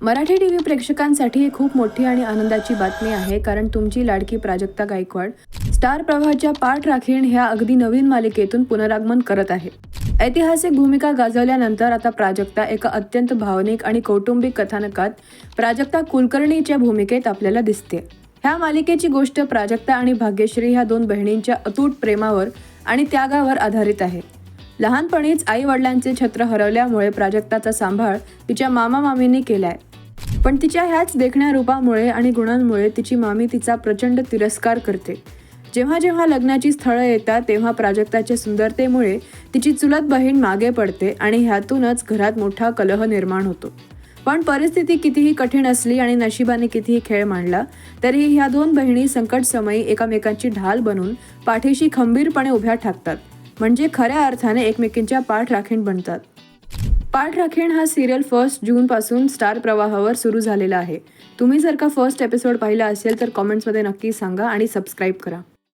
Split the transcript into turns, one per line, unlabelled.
Marathi TV प्रेक्षकांसाठी ही खूप मोठी आणि आनंदाची बातमी आहे, कारण तुमची लाडकी प्राजक्ता गायकवाड स्टार प्रवाहाच्या पाठ राखीण ह्या अगदी नवीन मालिकेतून पुनरागमन करत आहे. ऐतिहासिक भूमिका गाजवल्यानंतर आता प्राजक्ता एका अत्यंत भावनिक आणि कौटुंबिक कथानकात प्राजक्ता कुलकर्णीच्या भूमिकेत आपल्याला दिसते. ह्या मालिकेची गोष्ट प्राजक्ता आणि भाग्यश्री ह्या दोन बहिणींच्या अतूट प्रेमावर आणि त्यागावर आधारित आहे. लहानपणीच आई वडिलांचे छत्र हरवल्यामुळे प्राजक्ताचा सांभाळ तिच्या मामा मामींनी केलाय. पण तिच्या ह्याच देखण्या रूपामुळे आणि गुणांमुळे तिची मामी तिचा प्रचंड तिरस्कार करते. जेव्हा जेव्हा लग्नाची स्थळं येतात तेव्हा प्राजक्ताच्या सुंदरतेमुळे तिची चुलत बहीण मागे पडते आणि ह्यातूनच घरात मोठा कलह निर्माण होतो. पण परिस्थिती कितीही कठीण असली आणि नशिबाने कितीही खेळ मांडला तरीही ह्या दोन बहिणी संकटसमयी एकमेकांची ढाल बनून पाठीशी खंबीरपणे उभ्या ठाकतात. म्हणजे खऱ्या अर्थाने एकमेकींच्या पाठ राखीण बनतात. पाठ राखीण हा सिरियल 1 जूनपासून स्टार प्रवाहावर सुरू झालेला आहे. तुम्ही जर का फर्स्ट एपिसोड पाहिला असेल तर कॉमेंट्समध्ये नक्की सांगा आणि सबस्क्राईब करा.